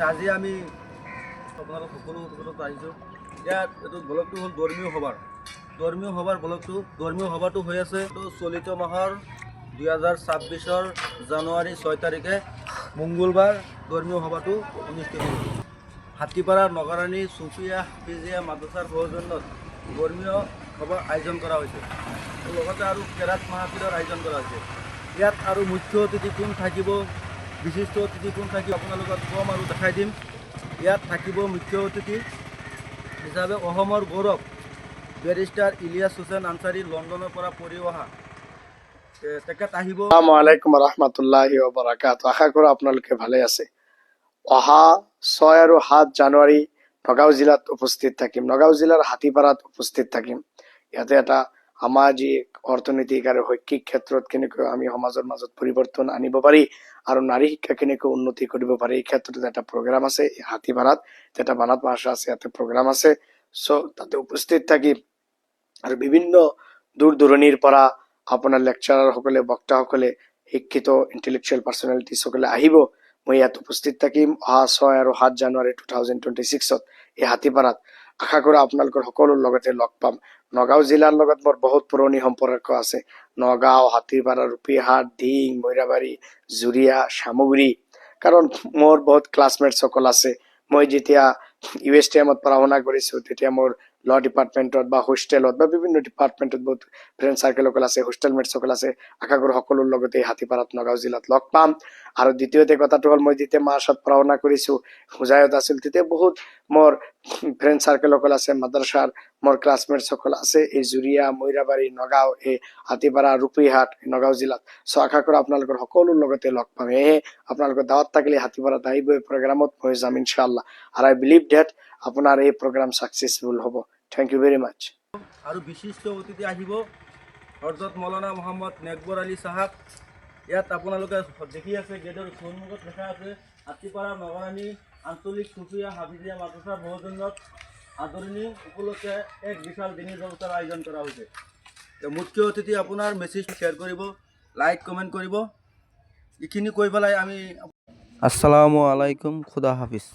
আজি আমি আপোনালোক সকলো উপস্থিত আহিছোঁ। ইয়াত এইটো ব্লগটো হ'ল ধৰ্মীয় সভাৰ ব্লগটো। ধৰ্মীয় সভাটো হৈ আছে চলিত মাহৰ 2026 জানুৱাৰী 6 তাৰিখে মঙ্গলবাৰ ধৰ্মীয় সভাটো অনুষ্ঠিত হৈছে। হাতীপাৰা নগৰাণী চুফিয়া হাফিজিয়া মাদ্ৰাছাৰ সৌজন্যত ধৰ্মীয় সভাৰ আয়োজন কৰা হৈছে। লগতে আৰু কেৰাত মাহফিলৰ আয়োজন কৰা হৈছে। ইয়াত আৰু মুখ্য অতিথি কোন থাকিব, বিশিষ্ট অতিথি কোন থাকিব আপোনালোকক কম আৰু দেখাই দিম। ইয়াত থাকিব মুখ্য অতিথি হিচাপে অসমৰ গৌৰৱ বেৰিষ্টাৰ ইলিয়াছ হুছেইন আনচাৰী, লণ্ডনৰ পৰা পঢ়ি অহা তেখেত আহিব। আসসালামু আলাইকুম ৰহমতুল্লাহি ওয়া বাৰাকাতুহু। আশা কৰো আপোনালোকে ভালে আছে। অহা 6 আৰু 7 জানুৱাৰী নগাঁও জিলাত উপস্থিত থাকিম। নগাঁও জিলাৰ হাতীপাৰাত উপস্থিত থাকিম। ইয়াতে এটা সামাজিক, অৰ্থনৈতিক আৰু শৈক্ষিক ক্ষেত্ৰত কেনেকৈ আমি সমাজৰ মাজত পৰিৱৰ্তন আনিব পাৰি আৰু নাৰী শিক্ষা কেনেকৈ উন্নতি কৰিব পাৰি এই ক্ষেত্ৰত এটা প্ৰগ্ৰাম আছে। হাতীপাৰাত এটা বানাত ভাষা আছে, ইয়াতে প্ৰগ্ৰাম আছে। তাতে উপস্থিত থাকিম আৰু বিভিন্ন দূৰ দূৰণিৰ পৰা আপোনাৰ লেকচাৰাৰসকলে, বক্তাসকলে, শিক্ষিত ইণ্টেলেকচুৱেল পাৰ্চনেলিটিসকলে আহিব। মই ইয়াত উপস্থিত থাকিম অহা 6 আৰু 7 জানুৱাৰী 2026 এই হাতীপাৰাত। আশা কৰো আপোনালোকৰ সকলোৰ লগতে লগ পাম। নগাঁও জিলাৰ লগত মোৰ বহুত পুৰণি সম্পৰ্ক আছে। নগাঁও, হাতীপাৰা, ৰূপীহাট, ঢিং, মৈৰাবাৰী, জুৰিয়া, চামগুৰি, কাৰণ মোৰ বহুত ক্লাছমেটসকল আছে। মই যেতিয়া USTMত পঢ়া শুনা কৰিছো তেতিয়া মোৰ ল ডিপাৰ্টমেণ্টত বা হোষ্টেলত বা বিভিন্ন ডিপাৰ্টমেণ্টত বহুত ফ্ৰেণ্ড চাৰ্কেলসকল আছে, হোষ্টেল মেটসকল আছে। আশা কৰো সকলোৰ লগতে হাতীপাৰাত নগাঁও জিলাত লগ পাম। আৰু দ্বিতীয়তে কথাটো হ'ল, মই যেতিয়া মাৰ্চত পঢ়া শুনা কৰিছো, হোজাইত আছিল, তেতিয়া বহুত মোৰ ফ্ৰেণ্ড চাৰ্কেলসকল আছে, মাদ্ৰাছাৰ মোৰ ক্লাছমেটসকল আছে এই জুৰিয়া, মৈৰাবাৰী, নগাঁও, এই হাতীপাৰা, ৰূপীহাট, নগাঁও জিলাত। আশা কৰো আপোনালোকৰ সকলোৰ লগতে লগ পাম। সেয়েহে আপোনালোকৰ দাৱত থাকিলে হাতীপাৰাত আহিব। এই প্ৰগ্ৰামত মই যাম ইনশাআল্লাহ। আৰু আই বিলিভ ডেট আপোনাৰ এই প্ৰগ্ৰাম ছাকচেছফুল হ'ব। থেংক ইউ ভেৰি মাছ। আৰু বিশিষ্ট অতিথি আহিব হযৰত মৌলানা মোহাম্মদ নেকবৰ আলী চাহাব। ইয়াত আপোনালোকে দেখি আছে, গেটৰ সন্মুখত লেখা আছে হাতীপাৰা নগৰাণী আঞ্চলিক চুফিয়া হাফিজিয়া মাদ্ৰাছাৰ সৌজন্যত আদৰণি উপলক্ষে এক বিশাল দিনী জলসাৰ আয়োজন কৰা হৈছে। মুখ্য অতিথি আপোনাৰ মেছেজ শ্বেয়াৰ কৰিব, লাইক কমেণ্ট কৰিব। এইখিনি কৈ পেলাই আমি আসসালামু আলাইকুম, খুদা হাফিজ।